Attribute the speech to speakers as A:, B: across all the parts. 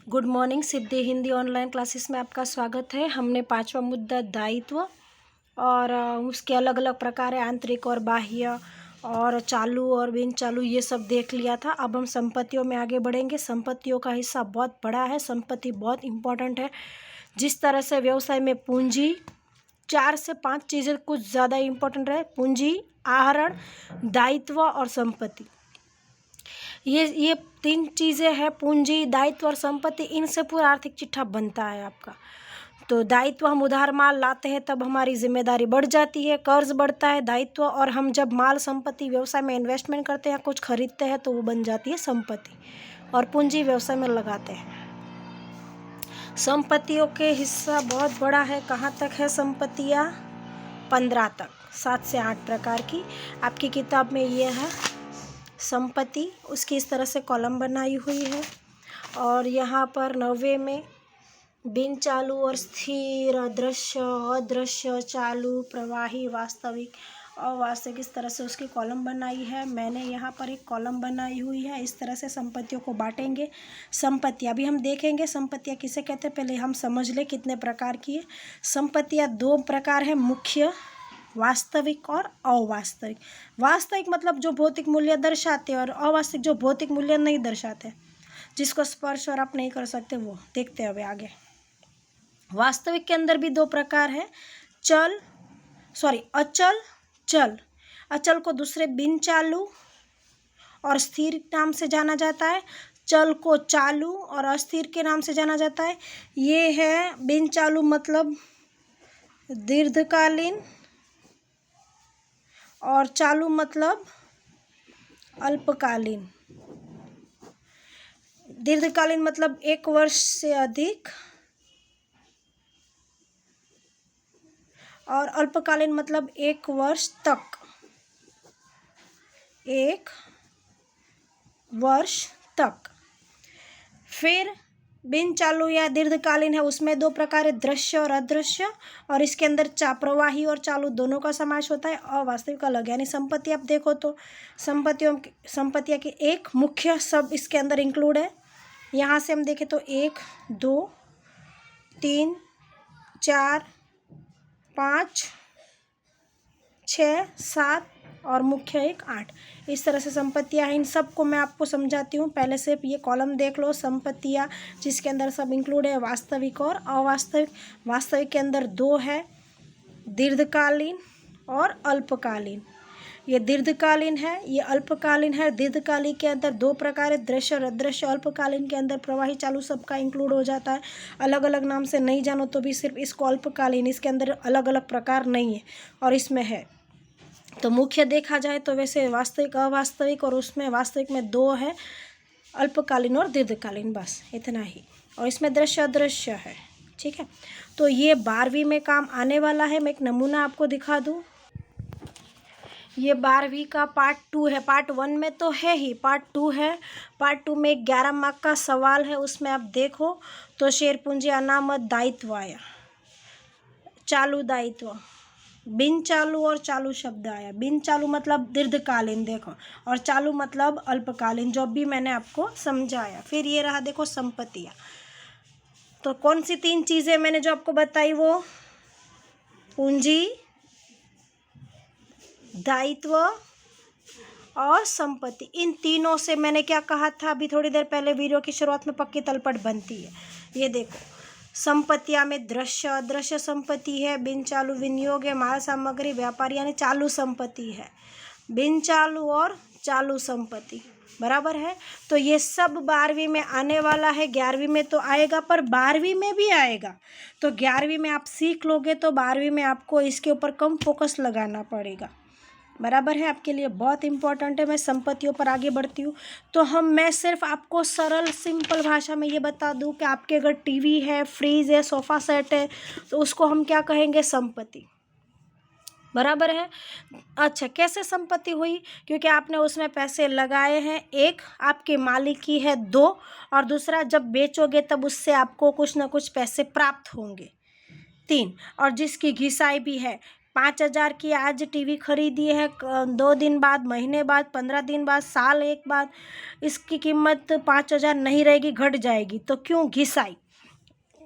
A: Good morning. Siddhi Hindi online classes में आपका स्वागत है। हमने पांचवा मुद्दा दायित्व और उसके अलग अलग प्रकार है, आंतरिक और बाह्य और चालू और बिन चालू, ये सब देख लिया था। अब हम संपत्तियों में आगे बढ़ेंगे। संपत्तियों का हिस्सा बहुत बड़ा है, संपत्ति बहुत इम्पोर्टेंट है। जिस तरह से व्यवसाय में पूंजी 4 से 5 चीज़ें कुछ ज़्यादा इम्पोर्टेंट है, पूंजी, आहरण, दायित्व और संपत्ति। ये 3 चीज़ें हैं, पूंजी, दायित्व और संपत्ति। इनसे पूरा आर्थिक चिट्ठा बनता है आपका। तो दायित्व, हम उधार माल लाते हैं तब हमारी जिम्मेदारी बढ़ जाती है, कर्ज बढ़ता है दायित्व, और हम जब माल संपत्ति व्यवसाय में इन्वेस्टमेंट करते हैं, कुछ खरीदते हैं तो वो बन जाती है संपत्ति, और पूंजी व्यवसाय में लगाते हैं। संपत्तियों के हिस्सा बहुत बड़ा है। कहाँ तक है संपत्तियाँ? 15 तक, 7 से 8 प्रकार की। आपकी किताब में ये है संपत्ति, उसकी इस तरह से कॉलम बनाई हुई है। और यहाँ पर 90 में बिन चालू और स्थिर, दृश्य, अदृश्य, चालू, प्रवाही, वास्तविक, अवास्तविक, इस तरह से उसकी कॉलम बनाई है। मैंने यहाँ पर एक कॉलम बनाई हुई है। इस तरह से संपत्तियों को बांटेंगे। संपत्ति अभी हम देखेंगे संपत्तियाँ किसे कहते हैं, पहले हम समझ ले कितने प्रकार की है। संपत्तियाँ 2 प्रकार है, मुख्य, वास्तविक और अवास्तविक। वास्तविक मतलब जो भौतिक मूल्य दर्शाते हैं, और अवास्तविक जो भौतिक मूल्य नहीं दर्शाते, जिसको स्पर्श और आप नहीं कर सकते, वो देखते हैं अभी आगे। वास्तविक के अंदर भी 2 प्रकार है, अचल, चल। अचल को दूसरे बिन चालू और स्थिर नाम से जाना जाता है। चल को चालू और अस्थिर के नाम से जाना जाता है। ये है बिन चालू मतलब दीर्घकालीन, और चालू मतलब अल्पकालीन। दीर्घकालीन मतलब 1 वर्ष से अधिक, और अल्पकालीन मतलब 1 वर्ष तक। 1 वर्ष तक। फिर बिन चालू या दीर्घकालीन है, उसमें 2 प्रकार है, दृश्य और अदृश्य, और इसके अंदर प्रवाही और चालू दोनों का समावेश होता है। अवास्तविक अलग, यानी संपत्ति आप देखो तो संपत्तियाँ के एक मुख्य सब इसके अंदर इंक्लूड है। यहाँ से हम देखें तो 1, 2, 3, 4, 5, 6, 7 और मुख्य 1, 8। इस तरह से संपत्तियाँ हैं। इन सबको मैं आपको समझाती हूँ। पहले से ये कॉलम देख लो, संपत्तियाँ जिसके अंदर सब इंक्लूड है, वास्तविक और अवास्तविक। वास्तविक के अंदर 2 है, दीर्घकालीन और अल्पकालीन। ये दीर्घकालीन है, ये अल्पकालीन है। दीर्घकालीन के अंदर 2 प्रकार है, दृश्य और अदृश्य। अल्पकालीन के अंदर प्रवाही, चालू सबका इंक्लूड हो जाता है। अलग अलग नाम से नहीं जानो तो भी सिर्फ इसको अल्पकालीन, इसके अंदर अलग अलग प्रकार नहीं है और इसमें है। तो मुख्य देखा जाए तो वैसे वास्तविक, अवास्तविक, और उसमें वास्तविक में 2 है, अल्पकालीन और दीर्घकालीन, बस इतना ही। और इसमें दृश्य अदृश्य है, ठीक है। तो ये 12वीं में काम आने वाला है। मैं एक नमूना आपको दिखा दूँ। ये 12वीं का पार्ट 2 है। पार्ट 1 में तो है ही, पार्ट 2 है। पार्ट 2 में 11 मार्क का सवाल है। उसमें आप देखो तो शेयर पूंजी अनामत दायित्व आया, चालू दायित्व, बिन चालू और चालू शब्द आया। बिन चालू मतलब दीर्घकालीन, देखो, और चालू मतलब अल्पकालीन, जो भी मैंने आपको समझाया। फिर ये रहा देखो संपत्तियाँ। तो कौन सी 3 चीज़ें मैंने जो आपको बताई, वो पूंजी, दायित्व और संपत्ति। इन तीनों से मैंने क्या कहा था अभी थोड़ी देर पहले वीडियो की शुरुआत में, पक्की तलपट बनती है। ये देखो, संपत्तियां में दृश्य अदृश्य संपत्ति है, बिन चालू विनियोग है, माल सामग्री, व्यापार, यानी चालू संपत्ति है। बिन चालू और चालू संपत्ति बराबर है। तो ये सब 12वीं में आने वाला है। 11वीं में तो आएगा, पर 12वीं में भी आएगा। तो 11वीं में आप सीख लोगे तो 12वीं में आपको इसके ऊपर कम फोकस लगाना पड़ेगा, बराबर है। आपके लिए बहुत इंपॉर्टेंट है। मैं संपत्तियों पर आगे बढ़ती हूँ। तो मैं सिर्फ आपको सरल सिंपल भाषा में ये बता दूँ कि आपके अगर टीवी है, फ्रिज है, सोफ़ा सेट है, तो उसको हम क्या कहेंगे? संपत्ति, बराबर है। अच्छा, कैसे संपत्ति हुई? क्योंकि आपने उसमें पैसे लगाए हैं। एक आपके मालिकी है, 2 और दूसरा जब बेचोगे तब उससे आपको कुछ ना कुछ पैसे प्राप्त होंगे, 3 और जिसकी घिसाई भी है, 5,000 की आज टीवी खरीदी है, 2 दिन बाद, महीने बाद, 15 दिन बाद, साल एक बाद इसकी कीमत 5,000 नहीं रहेगी, घट जाएगी। तो क्यों? घिसाई,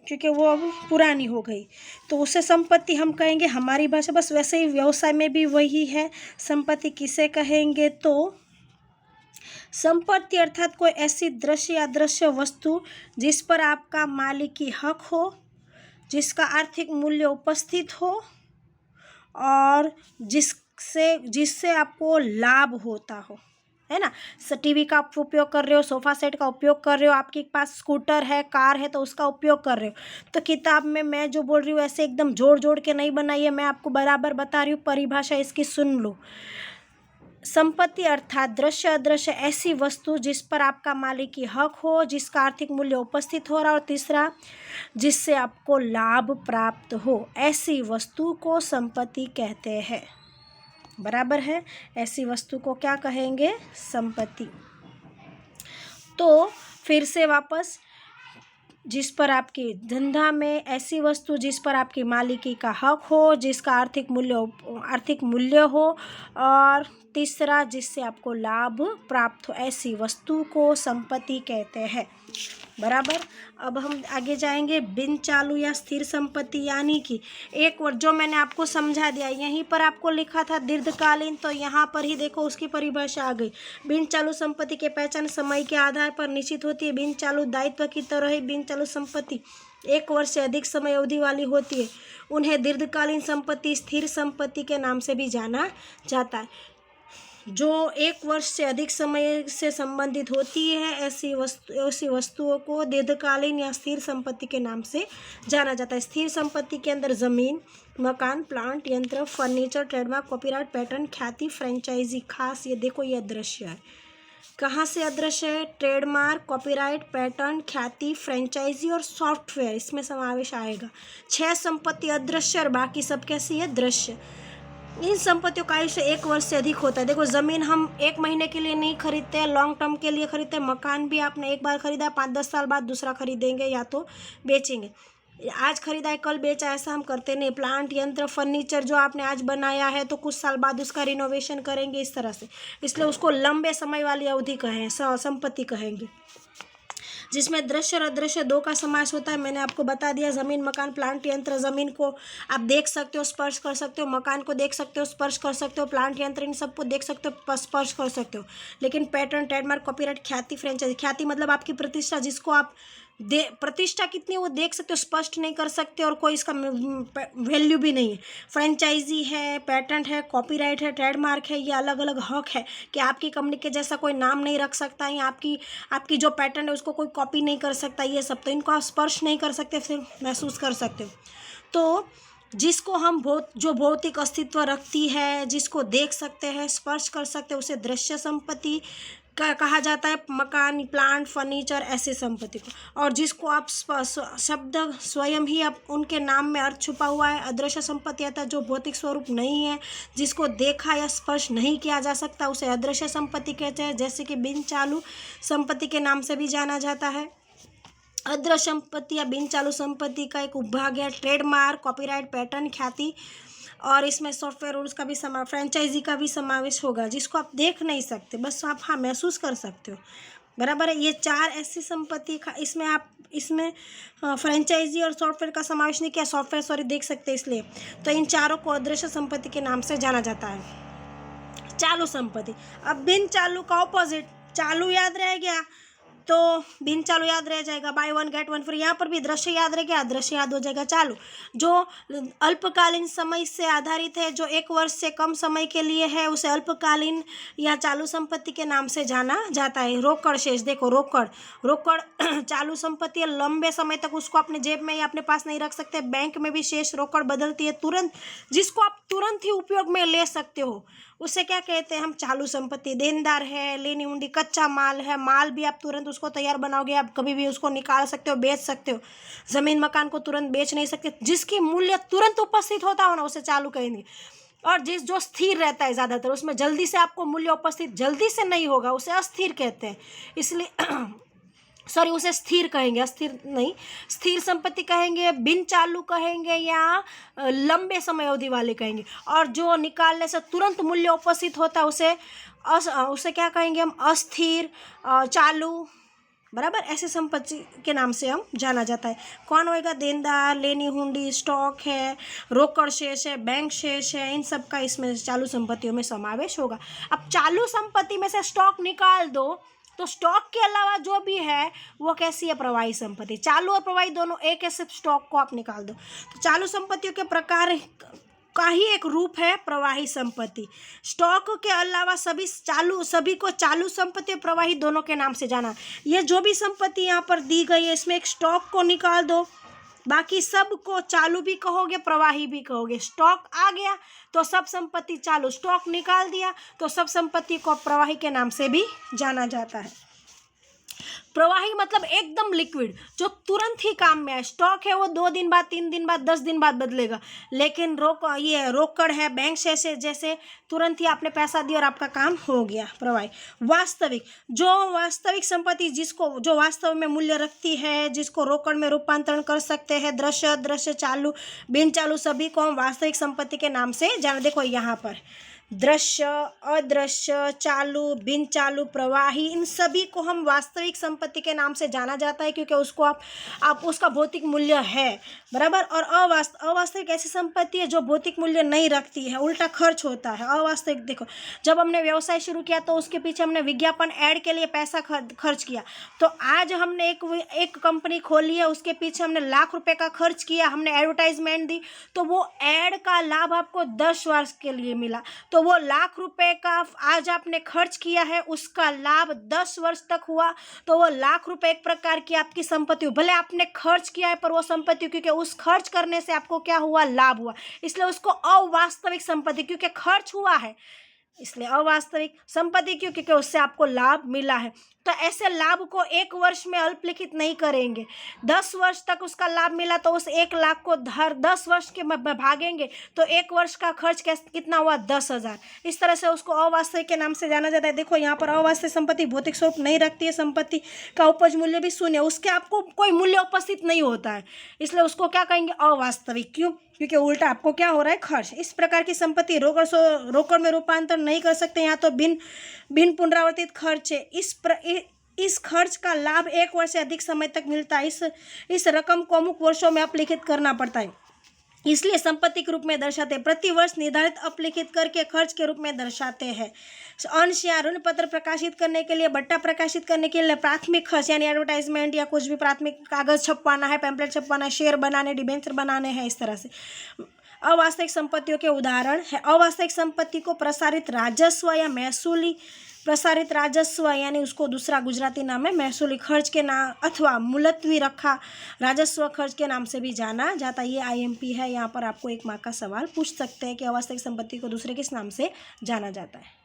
A: क्योंकि वो अब पुरानी हो गई, तो उसे संपत्ति हम कहेंगे हमारी भाषा। बस वैसे ही व्यवसाय में भी वही है। संपत्ति किसे कहेंगे? तो संपत्ति अर्थात कोई ऐसी दृश्य या अदृश्य वस्तु जिस पर आपका मालिकी हक हो, जिसका आर्थिक मूल्य उपस्थित हो और जिससे आपको लाभ होता हो, है ना। टीवी का आप उपयोग कर रहे हो, सोफा सेट का उपयोग कर रहे हो, आपके पास स्कूटर है, कार है, तो उसका उपयोग कर रहे हो। तो किताब में मैं जो बोल रही हूँ ऐसे एकदम जोड़ जोड़ के नहीं बनाई है, मैं आपको बराबर बता रही हूँ, परिभाषा इसकी सुन लो। संपत्ति अर्थात दृश्य अदृश्य ऐसी वस्तु जिस पर आपका मालिकी हक हो, जिसका आर्थिक मूल्य उपस्थित हो रहा, और तीसरा जिससे आपको लाभ प्राप्त हो, ऐसी वस्तु को संपत्ति कहते हैं। बराबर है, ऐसी वस्तु को क्या कहेंगे? संपत्ति। तो फिर से वापस, जिस पर आपकी धंधा में ऐसी वस्तु जिस पर आपकी मालिकी का हक हो, जिसका आर्थिक मूल्य हो, और तीसरा जिससे आपको लाभ प्राप्त हो, ऐसी वस्तु को संपत्ति कहते हैं। बराबर। अब हम आगे जाएंगे। बिन चालू या स्थिर संपत्ति, यानी कि एक वर्ड जो मैंने आपको समझा दिया, यहीं पर आपको लिखा था दीर्घकालीन, तो यहाँ पर ही देखो उसकी परिभाषा आ गई। बिन चालू संपत्ति की पहचान समय के आधार पर निश्चित होती है। बिन चालू दायित्व की तरह ही बिन चालू संपत्ति 1 वर्ष से अधिक समय अवधि वाली होती है। उन्हें दीर्घकालीन संपत्ति, स्थिर संपत्ति के नाम से भी जाना जाता है। जो 1 वर्ष से अधिक समय से संबंधित होती है, ऐसी वस्तुओं को दीर्घकालीन या स्थिर संपत्ति के नाम से जाना जाता है। स्थिर संपत्ति के अंदर जमीन, मकान, प्लांट, यंत्र, फर्नीचर, ट्रेडमार्क, कॉपीराइट, पैटर्न, ख्याति, फ्रेंचाइजी। खास ये देखो, ये अदृश्य है। कहाँ से अदृश्य है? ट्रेडमार्क, कॉपीराइट, पैटर्न, ख्याति, फ्रेंचाइजी और सॉफ्टवेयर, इसमें समावेश आएगा। 6 संपत्ति अदृश्य और बाकी सब कैसी है? दृश्य। इन संपत्तियों का आयुष्य 1 वर्ष से अधिक होता है। देखो, ज़मीन हम 1 महीने के लिए नहीं खरीदते हैं, लॉन्ग टर्म के लिए खरीदते हैं। मकान भी आपने एक बार खरीदा है, 5-10 साल बाद दूसरा खरीदेंगे या तो बेचेंगे। आज खरीदा है कल बेचा, ऐसा हम करते नहीं। प्लांट, यंत्र, फर्नीचर जो आपने आज बनाया है तो कुछ साल बाद उसका रिनोवेशन करेंगे, इस तरह से, इसलिए उसको लंबे समय वाली अवधि कहें, संपत्ति कहेंगे। जिसमें दृश्य और अदृश्य 2 का समावेश होता है। मैंने आपको बता दिया, ज़मीन, मकान, प्लांट, यंत्र। ज़मीन को आप देख सकते हो, स्पर्श कर सकते हो, मकान को देख सकते हो, स्पर्श कर सकते हो, प्लांट, यंत्र, इन सबको देख सकते हो, स्पर्श कर सकते हो। लेकिन पैटर्न, ट्रेडमार्क, कॉपीराइट, ख्याति, फ्रेंचाइजी। ख्याति मतलब आपकी प्रतिष्ठा, जिसको आप प्रतिष्ठा कितनी वो देख सकते हो, स्पष्ट नहीं कर सकते, और कोई इसका वैल्यू भी नहीं है। फ्रेंचाइजी है, पैटेंट है, कॉपीराइट है, ट्रेडमार्क है, ये अलग अलग हक है कि आपकी कंपनी के जैसा कोई नाम नहीं रख सकता, या आपकी जो पैटेंट है उसको कोई कॉपी नहीं कर सकता। ये सब तो इनको आप स्पर्श नहीं कर सकते, फिर महसूस कर सकते हो। तो जिसको हम जो भौतिक अस्तित्व रखती है, जिसको देख सकते हैं, स्पर्श कर सकते हैं, उसे दृश्य संपत्ति कहा जाता है। मकान, प्लांट, फर्नीचर, ऐसी संपत्ति को। और जिसको आप शब्द स्वयं ही आप उनके नाम में अर्थ छुपा हुआ है, अदृश्य संपत्ति आता है, जो भौतिक स्वरूप नहीं है, जिसको देखा या स्पर्श नहीं किया जा सकता, उसे अदृश्य संपत्ति कहते हैं। जैसे कि बिन चालू संपत्ति के नाम से भी जाना जाता है। अदृश्य संपत्ति या बिन चालू संपत्ति का एक उपभाग है ट्रेडमार्क, कॉपीराइट, पैटर्न, ख्याति, और इसमें सॉफ्टवेयर और उसका भी फ्रेंचाइजी का भी समावेश होगा, जिसको आप देख नहीं सकते, बस आप महसूस कर सकते हो। बराबर है। ये 4 ऐसी संपत्ति का इसमें फ्रेंचाइजी और सॉफ्टवेयर का समावेश नहीं किया, सॉफ्टवेयर देख सकते इसलिए। तो इन चारों को अदृश्य संपत्ति के नाम से जाना जाता है। चालू संपत्ति। अब बिन चालू का ऑपोजिट, चालू याद रह गया तो बिन चालू याद रह जाएगा, बाय 1 गेट 1 फ्री। यहाँ पर भी दृश्य याद रह गया, दृश्य याद हो जाएगा। चालू जो अल्पकालीन समय से आधारित है, जो 1 वर्ष से कम समय के लिए है, उसे अल्पकालीन या चालू संपत्ति के नाम से जाना जाता है। रोकड़ शेष, देखो रोकड़ चालू संपत्ति है, लंबे समय तक उसको अपने जेब में या अपने पास नहीं रख सकते। बैंक में भी शेष रोकड़ बदलती है तुरंत, जिसको आप तुरंत ही उपयोग में ले सकते हो, उसे क्या कहते हैं हम? चालू संपत्ति। देनदार है, लेनी उंडी, कच्चा माल है, माल भी आप तुरंत उसको तैयार बनाओगे, आप कभी भी उसको निकाल सकते हो, बेच सकते हो। जमीन, मकान को तुरंत बेच नहीं सकते, जिसकी मूल्य तुरंत उपस्थित होता हो ना, उसे चालू कहेंगे। और जो स्थिर रहता है ज़्यादातर, उसमें जल्दी से आपको मूल्य उपस्थित जल्दी से नहीं होगा, उसे अस्थिर कहते हैं। इसलिए सॉरी उसे स्थिर कहेंगे, अस्थिर नहीं, स्थिर संपत्ति कहेंगे, बिन चालू कहेंगे, या लंबे समय अवधि वाले कहेंगे। और जो निकालने से तुरंत मूल्य उपस्थित होता है उसे क्या कहेंगे हम, अस्थिर, चालू, बराबर। ऐसे संपत्ति के नाम से हम जाना जाता है। कौन होएगा, देनदार, लेनी हुंडी, स्टॉक है, रोकड़ शेष है, बैंक शेष है, इन सब का इसमें चालू संपत्तियों में समावेश होगा। अब चालू संपत्ति में से स्टॉक निकाल दो तो स्टॉक के अलावा जो भी है वो कैसी है, प्रवाही संपत्ति। चालू और प्रवाही दोनों एक है, सिर्फ स्टॉक को आप निकाल दो। तो चालू संपत्तियों के प्रकार का ही एक रूप है प्रवाही संपत्ति। स्टॉक के अलावा सभी को चालू संपत्ति और प्रवाही दोनों के नाम से जाना। ये जो भी संपत्ति यहाँ पर दी गई है इसमें एक स्टॉक को निकाल दो, बाकी सब को चालू भी कहोगे, प्रवाही भी कहोगे। स्टॉक आ गया तो सब संपत्ति चालू, स्टॉक निकाल दिया तो सब संपत्ति को प्रवाही के नाम से भी जाना जाता है। प्रवाही मतलब एकदम लिक्विड, जो तुरंत ही काम में है। स्टॉक है वो 2 दिन बाद, 3 दिन बाद, 10 दिन बाद बदलेगा, लेकिन रोकड़ है, बैंक से जैसे तुरंत ही आपने पैसा दिया और आपका काम हो गया। प्रवाही। वास्तविक, जो वास्तविक संपत्ति जो वास्तव में मूल्य रखती है, जिसको रोकड़ में रूपांतरण कर सकते हैं, दृश्य, चालू, बिन चालू, सभी को हम वास्तविक संपत्ति के नाम से जाना। देखो यहाँ पर दृश्य, अदृश्य, चालू, बिन चालू, प्रवाही, इन सभी को हम वास्तविक संपत्ति के नाम से जाना जाता है, क्योंकि उसको आप उसका भौतिक मूल्य है, बराबर। और अवास्तविक ऐसी संपत्ति है जो भौतिक मूल्य नहीं रखती है, उल्टा खर्च होता है। अवास्तविक, देखो जब हमने व्यवसाय शुरू किया तो उसके पीछे हमने विज्ञापन ऐड के लिए पैसा खर्च किया। तो आज हमने एक कंपनी खोली है, उसके पीछे हमने लाख रुपए का खर्च किया, हमने एडवर्टाइजमेंट दी, तो वो ऐड का लाभ आपको 10 वर्ष के लिए मिला। तो वो लाख रुपए का आज आपने खर्च किया है, उसका लाभ 10 वर्ष तक हुआ, तो वो लाख रुपए एक प्रकार की आपकी संपत्ति हुई। भले आपने खर्च किया है पर वो संपत्ति, क्योंकि उस खर्च करने से आपको क्या हुआ, लाभ हुआ, इसलिए उसको अवास्तविक संपत्ति, क्योंकि खर्च हुआ है इसलिए अवास्तविक संपत्ति, क्योंकि उससे आपको लाभ मिला है। तो ऐसे लाभ को 1 वर्ष में अल्पलिखित नहीं करेंगे। 10 वर्ष तक उसका लाभ मिला तो उस 1 लाख को 10 वर्ष के भागेंगे तो 1 वर्ष का खर्च कितना हुआ, 10,000। इस तरह से उसको अवास्तविक के नाम से जाना जाता है। देखो यहाँ पर अवास्तविक संपत्ति भौतिक स्वरूप नहीं रखती है, संपत्ति का उपज मूल्य भी शून्य, उसके आपको कोई मूल्य उपस्थित नहीं होता है, इसलिए उसको क्या कहेंगे, अवास्तविक। क्यों, क्योंकि उल्टा आपको क्या हो रहा है, खर्च। इस प्रकार की संपत्ति रोकड़ में रूपांतर नहीं कर सकते, यहाँ तो बिन पुनरावर्तित खर्च है। इस खर्च का लाभ 1 वर्ष से अधिक समय तक मिलता है। इस रकम को अमुक वर्षों में अपलिखित करना पड़ता है, इसलिए संपत्ति के रूप में दर्शाते हैं। प्रति वर्ष निर्धारित अपलिखित करके खर्च के रूप में दर्शाते हैं। अंश या ऋण पत्र प्रकाशित करने के लिए, बट्टा प्रकाशित करने के लिए, प्राथमिक खर्च यानी एडवर्टाइजमेंट या कुछ भी प्राथमिक कागज छपवाना है, पैम्पलेट छपवाना है, शेयर बनाने, डिबेंचर बनाने हैं, इस तरह से। अवास्तविक संपत्तियों के उदाहरण है, अवास्तविक संपत्ति को प्रसारित राजस्व या महसूली, प्रसारित राजस्व यानी उसको दूसरा गुजराती नाम है महसूली खर्च के नाम अथवा मुलतवी रखा राजस्व खर्च के नाम से भी जाना जाता है। ये IMP है, यहाँ पर आपको 1 मार्क का सवाल पूछ सकते हैं कि अवास्तविक संपत्ति को दूसरे किस नाम से जाना जाता है।